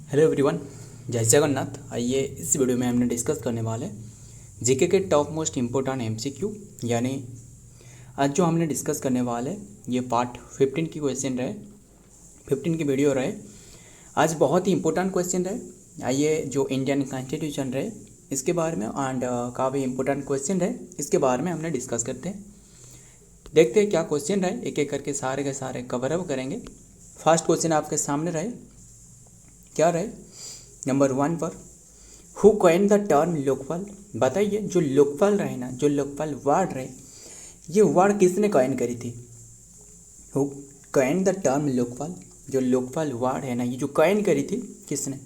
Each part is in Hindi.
हेलो एवरीवन, जय जगन्नाथ। आइए इस वीडियो में हमने डिस्कस करने वाले जीके के टॉप मोस्ट इम्पोर्टेंट एमसीक्यू, यानी आज जो हमने डिस्कस करने वाले ये पार्ट 15 की क्वेश्चन रहे, 15 की वीडियो रहे। आज बहुत ही इंपॉर्टेंट क्वेश्चन रहे। आइए जो इंडियन कॉन्स्टिट्यूशन रहे इसके बारे में एंड काफ़ी इंपॉर्टेंट क्वेश्चन रहे, इसके बारे में हमने डिस्कस करते हैं। देखते हैं क्या क्वेश्चन रहे, एक एक करके सारे के सारे कवर अप करेंगे। फर्स्ट क्वेश्चन आपके सामने रहे, क्या रहे? नंबर 1 पर who coin the term Lokpal. बताइए जो लोकपाल रहे ना, जो लोकपाल वर्ड रहे, ये वर्ड किसने कॉइन करी थी? Who coin the term Lokpal, जो लोकपाल वर्ड है ना, ये जो कॉइन करी थी किसने?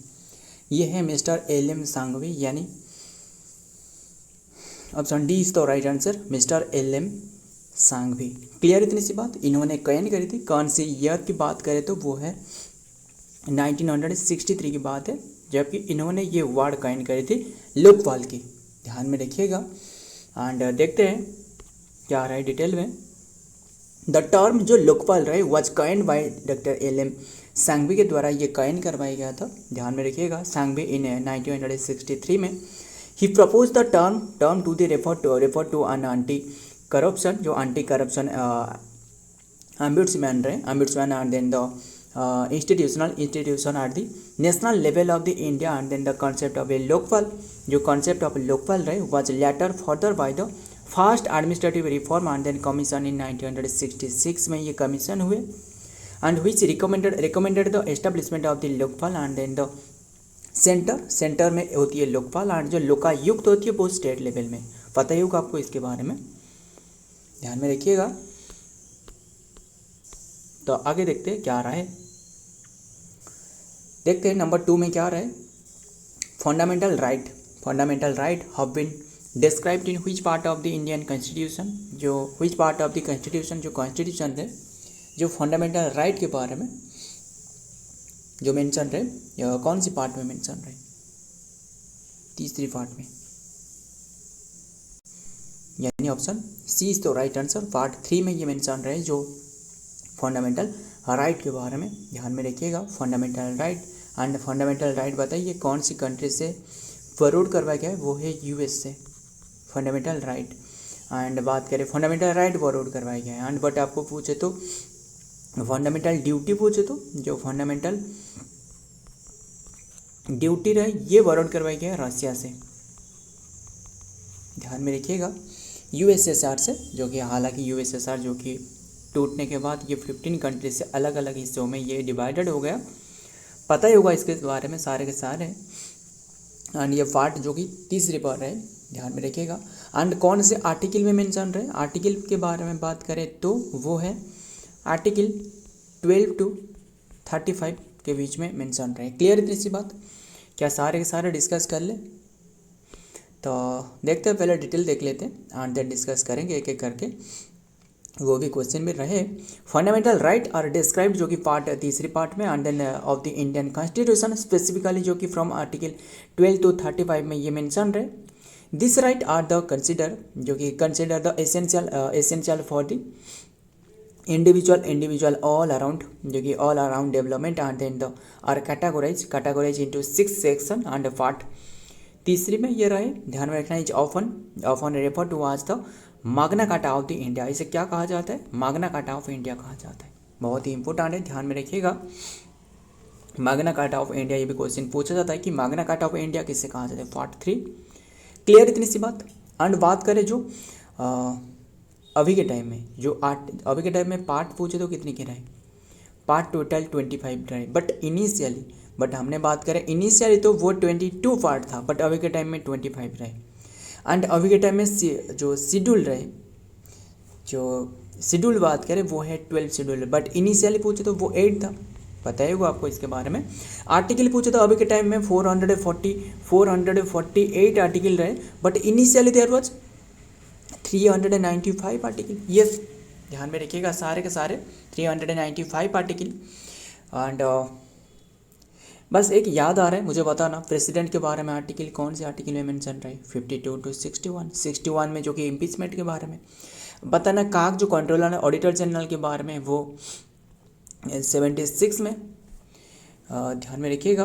ये है मिस्टर एल.एम. सांघवी, यानी option D is the right answer, mister L M. Sanghvi. Clear इतनी सी बात, इन्होंने कॉइन करी थी। कौन सी ईयर की बात करें तो वो है 1963 की बात है, जबकि इन्होंने ये वर्ड कॉइन करी थी लोकपाल की। ध्यान में रखिएगा एंड देखते हैं क्या रहा है डिटेल में। द टर्म जो लोकपाल रहे was coined by doctor L M. Singhvi के द्वारा ये कॉइन करवाया गया था। ध्यान में रखिएगा, सांघवी इन 1963 में ही propose the term to the refer to an anti corruption, जो anti corruption ombudsman and then the institution at the national level of the India, and then the concept of a lokpal, जो concept of lokpal रहे was later further by the first administrative reform and then commission in 1966 में ये commission हुए and which recommended the establishment of the lokpal and then the centre में होती है लोकपाल और जो लोकायुक्त होती है वो स्टेट लेवल में। पता ही होगा आपको इसके बारे में, ध्यान में रखिएगा। तो आगे देखते हैं क्या रहा है। देखते हैं नंबर 2 में क्या रहा है। Fundamental right have been described in which part of the Indian constitution, जो which part of the constitution, जो कॉन्स्टिट्यूशन है, जो फंडामेंटल राइट के बारे में जो मेंशन रहे, कौन सी पार्ट में मेंशन रहे? तीसरी पार्ट में, यानी option C is the right answer. Part 3 में ये मेंशन रहे जो फंडामेंटल राइट के बारे में। ध्यान में रखिएगा, fundamental right and fundamental right बताइए कौन सी कंट्री से फॉरवर्ड करवाया गया है? वो है यूएस से फंडामेंटल राइट। एंड बात करें फंडामेंटल राइट फॉरवर्ड करवाया गया है एंड बट आपको पूछे तो फंडामेंटल ड्यूटी पूछे तो जो फंडामेंटल ड्यूटी रहे ये फॉरवर्ड करवाया गया है रशिया से। ध्यान में रखिएगा, यूएसएसआर से, जो कि हालांकि यूएसएसआर जो कि टूटने के बाद ये 15 कंट्री से अलग अलग हिस्सों में ये डिवाइडेड हो गया। पता ही होगा इसके बारे में सारे के सारे। एंड ये पार्ट जो कि तीसरी पार्ट है, ध्यान में रखिएगा। एंड कौन से आर्टिकल में मेंशन रहे? आर्टिकल के बारे में बात करें तो वो है आर्टिकल 12 to 35 के बीच में मेंशन रहे। क्लियर इतनी सी बात, क्या सारे के सारे डिस्कस कर ले? तो देखते हैं, पहले डिटेल देख लेते हैं एंड देन डिस्कस करेंगे एक एक करके। वो भी क्वेश्चन में रहे फंडामेंटल राइट आर डिस्क्राइब्ड, जो कि पार्ट तीसरी पार्ट में, and then of the Indian constitution specifically, जो कि फ्रॉम आर्टिकल 12 to 35 में ये मेंशन रहे। This right are the consider, जो कि consider the essential for the individual all around, जो कि all around development, and then the are categorise into 6 section and part तीसरी में ये रहे। ध्यान में रखना, is often refer to as the Magna Carta of the India. इसे क्या कहा जाता है? माग्ना कार्टा ऑफ इंडिया कहा जाता है। बहुत ही इंपॉर्टेंट है, ध्यान में रखिएगा। माग्ना कार्टा ऑफ इंडिया, ये भी क्वेश्चन पूछा जाता है कि माग्ना कार्टा ऑफ इंडिया किसे कहा जाता है? पार्ट 3। क्लियर इतनी सी बात। एंड बात करें जो अभी के टाइम में, जो अभी के टाइम में पार्ट पूछे तो कितने के रहे? पार्ट टोटल 25 रहे, बट हमने बात करें इनिशियली तो वो 22 पार्ट था, बट अभी के टाइम में 25 रहे। एंड अभी के टाइम में जो शेड्यूल रहे, जो शेड्यूल बात करें वो है 12 शेड्यूल, बट इनिशियली पूछे तो वो 8 था। पता ही होगा आपको इसके बारे में। आर्टिकल पूछे तो अभी के टाइम में 448 आर्टिकल रहे, but initially there was 395 article. Yes, ध्यान में रखिएगा, सारे के सारे 395 आर्टिकल। एंड बस एक याद आ रहा है मुझे बताना, प्रेसिडेंट के बारे में आर्टिकल कौन से आर्टिकल में मेंशन रहे? 52 to 61 में, जो कि इम्पीचमेंट के बारे में बताना। काग जो कंट्रोलर है ऑडिटर जनरल के बारे में वो 76 में। ध्यान में रखिएगा।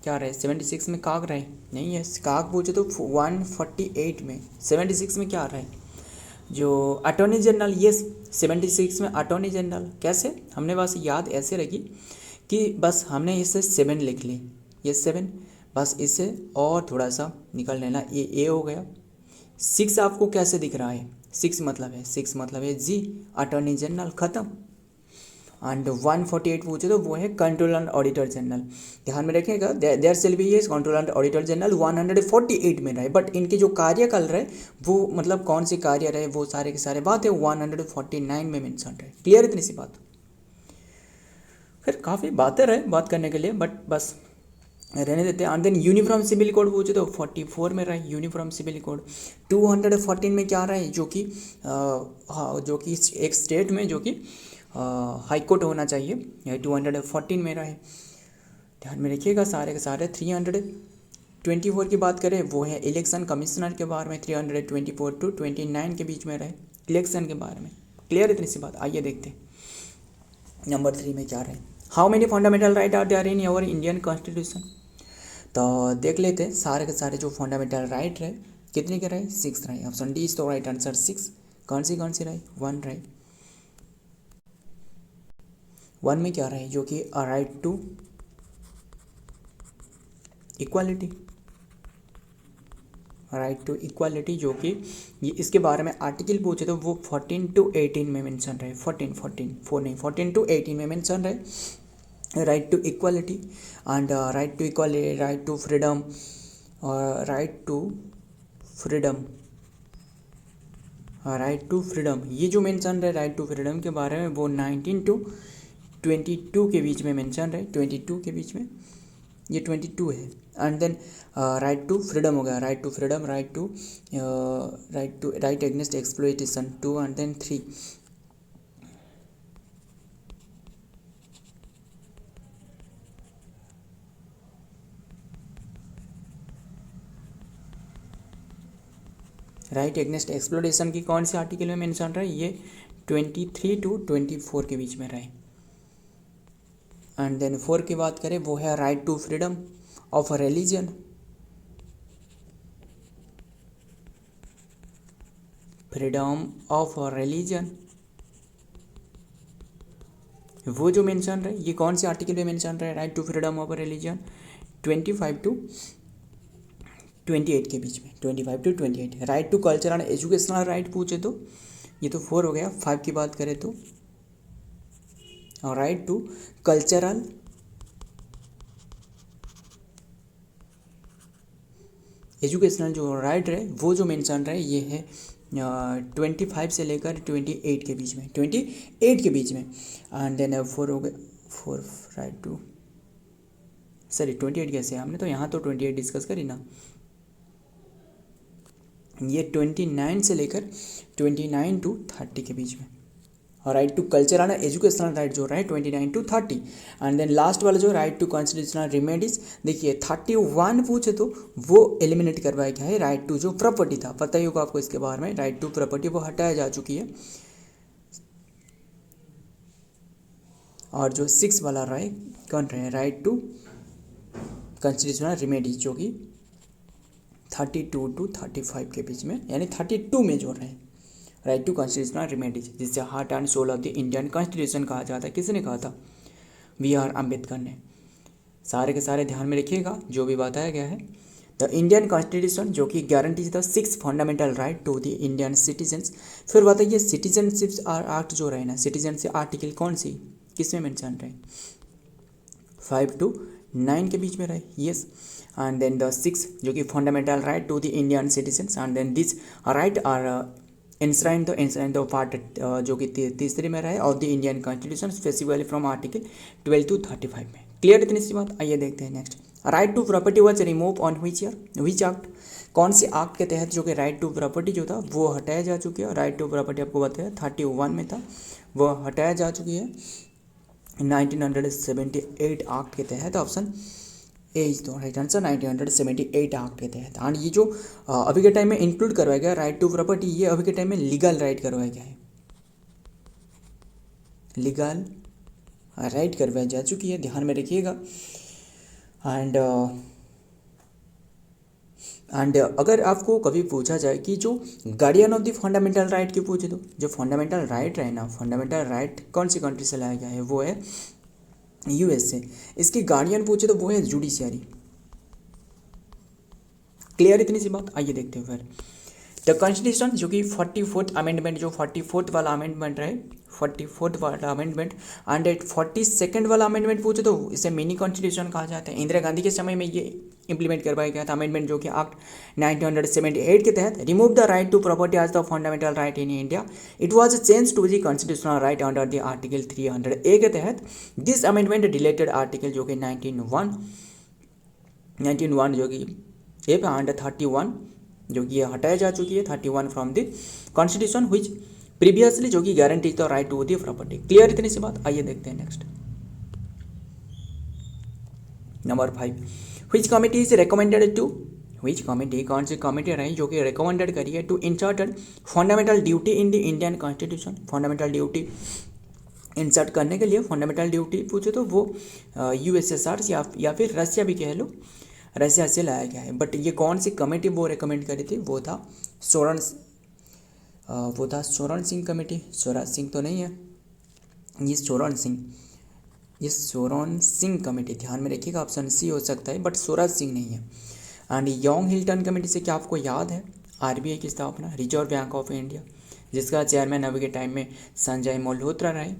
क्या रहे 76 में काग रहे नहीं है, काग पूछे तो 148 में 76 में क्या रहे जो अटॉर्नी जनरल, ये 76 में अटॉर्नी जनरल। कैसे हमने बस याद ऐसे रखी कि बस हमने इसे 7 लिख ली, ये 7 बस इसे और थोड़ा सा निकल लेना, ये ए हो गया। 6 आपको कैसे दिख रहा है, 6 मतलब है जी अटॉर्नी जनरल, ख़त्म। एंड 148 पूछे तो वो है कंट्रोलर एंड ऑडिटर जनरल। ध्यान में रखिएगा देयर शेल बी ये कंट्रोलर एंड ऑडिटर जनरल 148 में रहे, बट इनके जो कार्यकाल रहे वो मतलब कौन से कार्य रहे वो सारे के सारे बात है 149 में मेंशन रहे। क्लियर इतनी सी बात। फिर काफ़ी बातें रहे बात करने के लिए, बट बस रहने देते हैं। And then uniform civil code पूछे तो 44 में रहे यूनिफॉर्म सिविल कोड। 214 में क्या रहे जो कि एक स्टेट में जो कि हाई कोर्ट होना चाहिए, 214 में रहे। ध्यान में रखिएगा सारे के सारे। 324 की बात करें वो है इलेक्शन कमिश्नर के बारे में, 324 to 29 के बीच में रहे इलेक्शन के बारे में। क्लियर इतनी सी बात। आइए देखते हैं नंबर 3 में क्या रहे। How many fundamental right are there in your Indian constitution. तो देख लेते हैं सारे के सारे जो फंडामेंटल राइट रहे कितने के रहे, 6 रहे। ऑप्शन डी इज तो राइट आंसर 6। कौन सी रहे, 1 रहे। 1 में क्या रहे जो कि right to equality, right to equality जो कि ये इसके बारे में आर्टिकल पूछे तो वो 14 to 18 में मेंशन रहे, 14 to 18 में मेंशन रहे। Right to equality and right to equality, right to freedom और राइट टू फ्रीडम ये जो मेंशन रहे राइट टू फ्रीडम के बारे में वो 19 to 22 के बीच में मेंशन रहे, 22 के बीच में, ये 22 है। And then right to freedom हो गया, right to freedom, right against exploitation 2 and then 3। Right against exploitation की कौन से आर्टिकल में मेंशन रहे, ये 23 to 24 के बीच में रहे। एंड देन 4 की बात करें वो है right to freedom of religion, freedom of religion वो जो मेंशन रहे ये कौन से आर्टिकल में मेंशन रहे, right to freedom of religion 25 to 28 के बीच में, 25 to 28। Right to cultural educational right पूछे तो ये तो 4 हो गया। 5 की बात करें तो राइट टू कल्चरल एजुकेशनल जो राइट रहे वो जो मेंशन रहे ये है 25 से लेकर 28 के बीच में, 28 के बीच में। एंड देन 4 हो गए, 4 राइट टू 28 कैसे, हमने तो यहाँ तो 28 डिस्कस करी ना, ये 29 से लेकर 29 to 30 के बीच में। और right to cultural educational right जो रहा है 29 to 30। एंड देन लास्ट वाला जो राइट टू कॉन्स्टिट्यूशनल रेमेडीज, देखिए 31 पूछे तो वो एलिमिनेट करवाया गया है। राइट टू जो प्रॉपर्टी था, पता ही होगा आपको इसके बारे में, राइट टू प्रॉपर्टी वो हटाया जा चुकी है। और जो 6 वाला रहे कौन रहे, राइट टू कॉन्स्टिट्यूशनल रेमेडीज जो कि 32 to 35 के बीच में, यानी 32 में जो रहे राइट टू कॉन्स्टिट्यूशनल रेमेडीज, जिससे heart and soul of the Indian constitution कहा जाता है। किसने कहा था, B.R. अम्बेडकर ने। सारे के सारे ध्यान में रखिएगा जो भी बताया गया है। द इंडियन कॉन्स्टिट्यूशन जो कि guarantees the 6 fundamental right to the Indian citizens. फिर बताइए सिटीजनशिप एक्ट जो रहे ना, सिटीजनशिप आर्टिकल कौन सी किसमें मेंशन रहे, 5 to 9 के बीच में रहे, यस। एंड देन द 6 जो कि fundamental right to the Indian citizens, and then this right are enshrine the part जो कि तीसरे में रहे और the Indian constitution specifically from article 12 to 35 में। क्लियर इतनी सी बात। आइए देखते हैं next. Right to property was remove on which act, कौन से एक्ट के तहत जो कि राइट टू प्रॉपर्टी जो था वो हटाया जा चुकी है। राइट टू प्रॉपर्टी आपको बताया 31 में था, वो हटाया जा चुकी है 1978 एक्ट के तहत। Option A is the right answer, 1978 act के तहत। एंड ये जो अभी के टाइम में इंक्लूड करवाया गया राइट टू प्रॉपर्टी, ये अभी के टाइम में लीगल राइट करवाया गया है, लीगल राइट करवाई जा चुकी है, ध्यान में रखिएगा। एंड अगर आपको कभी पूछा जाए कि जो guardian of the fundamental right की पूछे तो जो फंडामेंटल राइट रहे ना, फंडामेंटल राइट कौन सी कंट्री से लाया गया है, वो है यूएस से। इसकी गार्डियन पूछे तो वो है जुडिशियरी। क्लियर इतनी सी बात। आइए देखते हैं फिर द कॉन्स्टिट्यूशन जो कि 44th अमेंडमेंट, जो 44th वाला अमेंडमेंट रहे, 44th वाला अमेंडमेंट एंड 42nd वाला अमेंडमेंट पूछे तो इसे मिनी कॉन्स्टिट्यूशन कहा जाता है। इंदिरा गांधी के समय में ये इंप्लीमेंट करवाया गया था अमेंडमेंट, जो कि एक्ट 1978 के तहत remove the right to property as the fundamental right in India. It was change to the constitutional right under the article 300A के तहत। दिस अमेंडमेंट रिलेटेड आर्टिकल जो कि 1901 जो कि ए पे एंड 31 जो कि हटाया जा चुकी है, 31 from the constitution which previously जो कि guarantee the right to the property. Clear इतनी सी बात। आइए देखते हैं next number 5, which committee is recommended to, which committee कौन सी कमिटी रही जो कि रिकमेंडेड करी है to inserted fundamental duty in the Indian constitution. Fundamental duty insert करने के लिए फंडामेंटल ड्यूटी पूछे तो वो यूएसएसआर या फिर रशिया भी कह लो, रशिया से लाया गया है। बट ये कौन सी कमेटी वो रिकमेंड करी थी, वो था सोरेन सिंह कमेटी। स्वराज सिंह तो नहीं है, ये सोरेन सिंह कमेटी, ध्यान में रखिएगा, ऑप्शन सी हो सकता है बट स्वराज सिंह नहीं है। एंड यंग हिल्टन कमेटी से क्या आपको याद है, आरबीआई की स्थापना, रिजर्व बैंक ऑफ इंडिया, जिसका चेयरमैन अभी के टाइम में संजय मल्होत्रा रहे,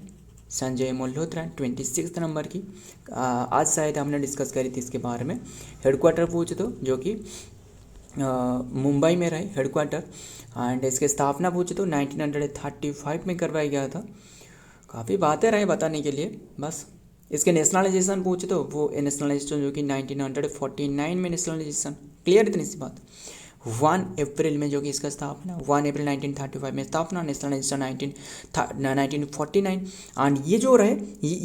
26 नंबर की। आज शायद हमने डिस्कस करी थी इसके बारे में। हेडक्वार्टर पूछे तो जो कि मुंबई में रहे हेडक्वार्टर। एंड इसके स्थापना पूछे तो 1935 में करवाया गया था। काफ़ी बातें रहे बताने के लिए बस। इसके नेशनलाइजेशन पूछे तो वो नेशनलाइजेशन जो कि 1949 में नेशनलाइजेशन। क्लियर इतनी सी बात। 1 अप्रैल में जो कि इसका स्थापना, 1 अप्रैल 1935 में स्थापना, नेशनलाइजेशन 1949। एंड ये जो रहे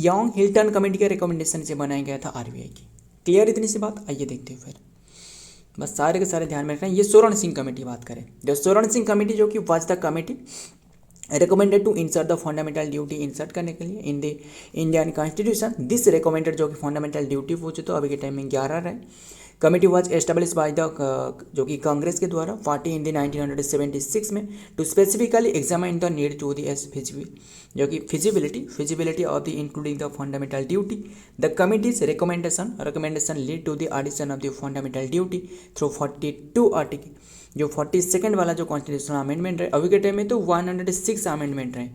यंग हिल्टन कमेटी के रिकमेंडेशन से बनाया गया था आरबीआई की। क्लियर इतनी सी बात। आइए देखते हैं फिर, बस सारे के सारे ध्यान में रखना है। ये सोरेन सिंह कमेटी बात करें, जो सोरेन सिंह कमेटी जो कि was the committee recommended to insert the fundamental duty insert करने के लिए in the Indian constitution. This recommended जो कि फंडामेंटल ड्यूटी पूछे तो अभी के टाइम में 11 रहे। Committee was establish by the जो कि कांग्रेस के द्वारा पार्टी इन द 1976 में to specifically examine the need to the जो कि feasibility of the including the fundamental duty. The committee's recommendation lead to the addition of the fundamental duty through 42 article. जो 42nd वाला जो कॉन्स्टिट्यूशनल अमेंडमेंट रहे, अभी के टाइम में तो 106 अमेंडमेंट रहे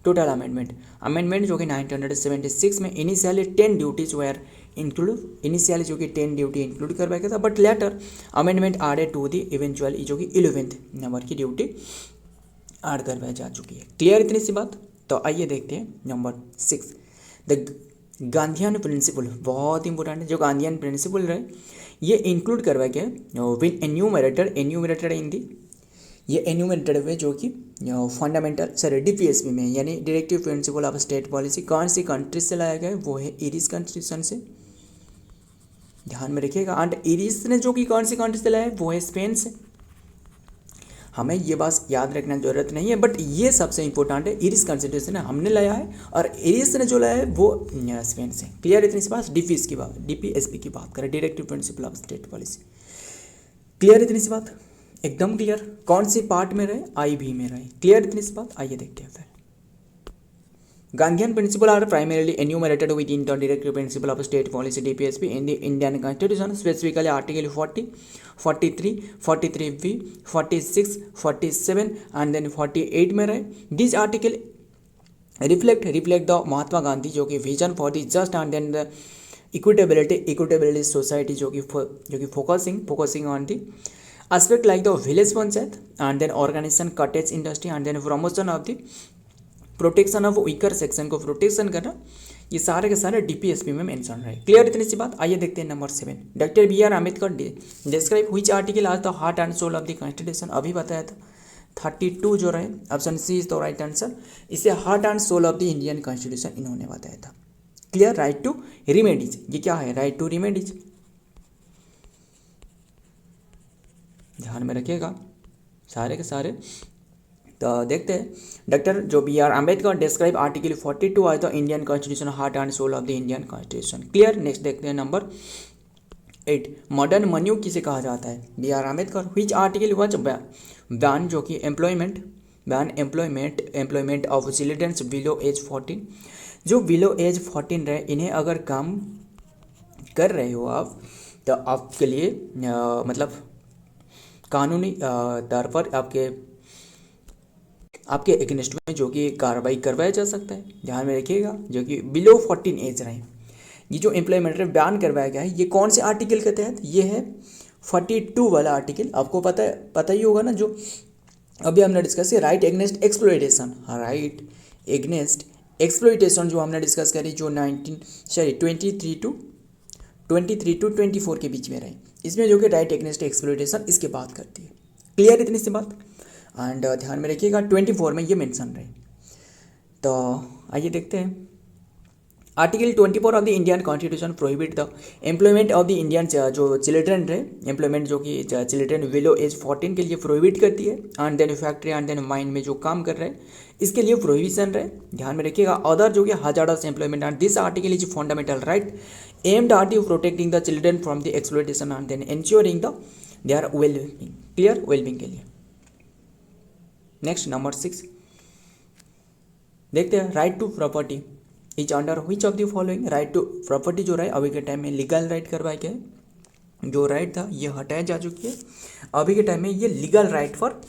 टोटल अमेंडमेंट जो कि 1976 में initially 10 duties were include, initially जो कि 10 ड्यूटी इंक्लूड करवाया गया था, but later amendment added to the eventual जो कि 11th नंबर की ड्यूटी ऐड करवाई जा चुकी है। क्लियर इतनी सी बात। तो आइए देखते हैं नंबर 6, द गांधीयन प्रिंसिपल, बहुत इंपॉर्टेंट है। जो गांधीयन प्रिंसिपल रहे ये इंक्लूड करवाया गया विन एन्यूमरेटेड इन दी, ये एन्यूमरेटेड हुए जो कि फंडामेंटल डीपीएसपी में, यानी directive principle of state policy कौन सी कंट्री से लाया गया है, वो है इरिस कॉन्स्टिट्यूशन से। ध्यान में रखिएगा। एंड इरिस ने जो कि कौन सी कंट्री से लाया है, वो है स्पेन से। हमें ये बात याद रखने की जरूरत नहीं है, बट ये सबसे इंपॉर्टेंट है। इरिस कॉन्स्टिट्यूशन हमने लाया है और इरिस ने जो लाया है वो स्पेन से। क्लियर इतनी सी बात। डीपीएसपी की बात करें, directive principle of state policy. Clear इतनी सी बात, एकदम क्लियर। कौन सी पार्ट में रहे, IB में रहे। क्लियर इतनी सी बात। आइए देखते हैं फिर। Gandhian principles are primarily enumerated within the directive principle of state policy DPSP in the Indian Constitution, specifically Article 40, 43, 43B, 46, 47 and then 48 में रहे। These article reflect the Mahatma Gandhi जो कि vision for the just and then the equitability society जो कि focusing on the aspect like the village panchayat and then organization cottage industry and then promotion of the protection of weaker section को प्रोटेक्शन करना, ये सारे के सारे डीपीएसपी में मेंशन रहे। क्लियर इतनी सी बात। आइए देखते हैं number 7, doctor BR Ambedkar describe which article as the heart and soul of the constitution. अभी बताया था 32 जो रहे, option C is the right answer. इसे heart and soul of the Indian constitution इन्होंने बताया था। क्लियर। राइट टू रिमेडीज, ये क्या है, राइट टू रिमेडीज, ध्यान में रखिएगा सारे के सारे। तो देखते हैं डॉक्टर जो BR Ambedkar describe article 42 as the Indian constitution heart and soul of the Indian constitution. Clear. Next देखते हैं नंबर 8 मॉडर्न मन्यू किसे कहा जाता है? B R Ambedkar. Which article was ban जो कि employment of childrens below age 14। जो बिलो एज 14 रहे इन्हें अगर काम कर रहे हो आप तो आपके लिए मतलब कानूनी तौर पर आपके एगेंस्ट में जो कि कार्रवाई करवाया जा सकता है। ध्यान में रखिएगा, जो कि बिलो 14 एज रहे। ये जो एम्प्लॉयमेंट बैन करवाया गया है ये कौन से आर्टिकल के तहत? ये है 42 वाला आर्टिकल। आपको पता ही होगा ना, जो अभी हमने डिस्कस किया, right against exploitation. Right against exploitation जो हमने डिस्कस करी, जो 23 टू 24 के बीच में रहे। इसमें जो कि राइट एगेंस्ट एक्सप्लॉयटेशन इसके बात करती है। क्लियर इतनी सी बात? एंड ध्यान में रखिएगा 24 में ये मेंशन रहे। तो आइए देखते हैं। Article 24 of the Indian constitution prohibit the employment of the Indian जो चिल्ड्रन रहे, एम्प्लॉयमेंट जो कि चिल्ड्रन बिलो एज 14 के लिए प्रोहिबिट करती है। And then factory and then mine में जो काम कर रहे हैं इसके लिए प्रोहिबिशन रहे। ध्यान में रखिएगा। अदर जो कि hazardous employment and this article is fundamental right aimed at protecting the children from the exploitation and then ensuring the their wellbeing, clear, wellbeing के लिए। नेक्स्ट नंबर 6 देखते हैं। Right to property is under which of the following? Right to property जो रहा है अभी के टाइम में लीगल राइट करवाया गया है। जो राइट था ये हटाया जा चुकी है। अभी के टाइम में ये लीगल राइट पर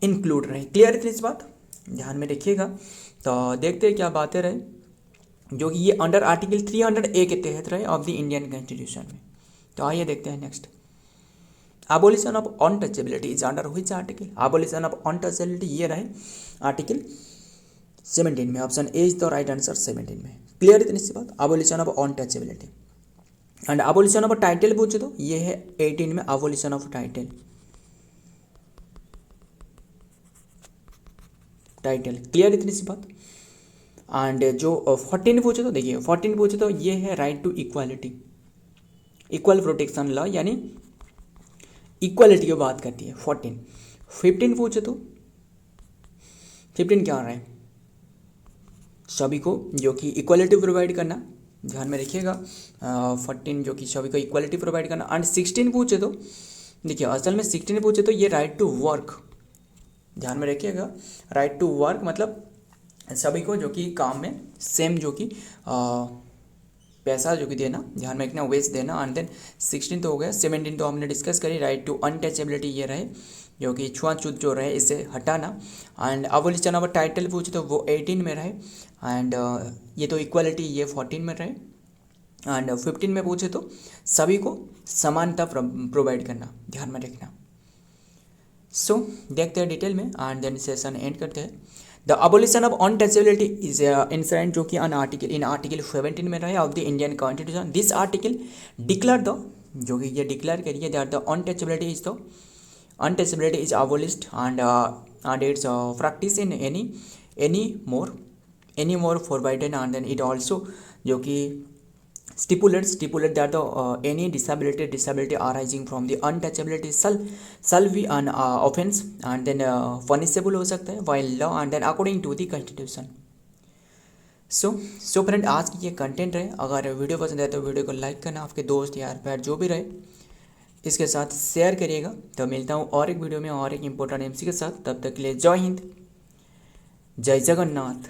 इंक्लूड रहे। क्लियर है इस बात? ध्यान में रखिएगा। तो देखते हैं क्या बातें रहे, जो कि ये अंडर आर्टिकल 300A के तहत रहे ऑफ द इंडियन कॉन्स्टिट्यूशन में। तो आइए देखते हैं next. Abolition of untouchability is under which article? Abolition of untouchability ये रहे आर्टिकल 17 में। Option A is the right answer 17 में। क्लियर इतनी सी बात? Abolition of untouchability. And abolition of title पूछे तो ये है 18 में एबोलिशन ऑफ टाइटल। क्लियर इतनी सी बात? एंड जो 14 पूछे तो देखिए 14 पूछे तो ये है right to equality, equal protection law, यानी इक्वालिटी की बात करती है 14। 15 पूछे तो 15 क्या आ रहा है? सभी को जो कि इक्वालिटी प्रोवाइड करना। ध्यान में रखिएगा 14 जो कि सभी को इक्वालिटी प्रोवाइड करना। एंड 16 पूछे तो देखिए असल में 16 पूछे तो ये राइट टू वर्क। ध्यान में रखिएगा राइट टू वर्क मतलब सभी को जो कि काम में सेम जो कि पैसा जो कि देना, ध्यान में रखना, वेज देना। एंड देन 16 तो हो गया। 17 तो हमने डिस्कस करी, राइट टू अनटचेबिलिटी ये रहे, जो कि छुआछूत जो रहे इसे हटाना। एंड एबोलिशन ऑफ टाइटल पूछे तो वो 18 में रहे। एंड ये तो इक्वालिटी ये 14 में रहे। एंड 15 में पूछे तो सभी को समानता प्रोवाइड करना, ध्यान में रखना। सो देखते हैं डिटेल में एंड देन सेशन एंड करते हैं। The abolition of untouchability is inserted जो कि इन आर्टिकल 17 में रहे of the Indian constitution. This article declare the जो कि ये डिक्लेयर करिए that the untouchability is abolished and its practice in any more forbidden। and then it also जो कि stipulate that the any disability arising from the untouchability shall be an offense and then punishable हो सकता है while law and then according to the constitution। So friend आज की ये कंटेंट रहे। अगर वीडियो पसंद आए तो वीडियो को लाइक करना, आपके दोस्त यार प्यार जो भी रहे इसके साथ शेयर करिएगा। तो मिलता हूँ और एक वीडियो में और एक इम्पोर्टेंट एमसी के साथ। तब तक के लिए जय हिंद, जय जगन्नाथ।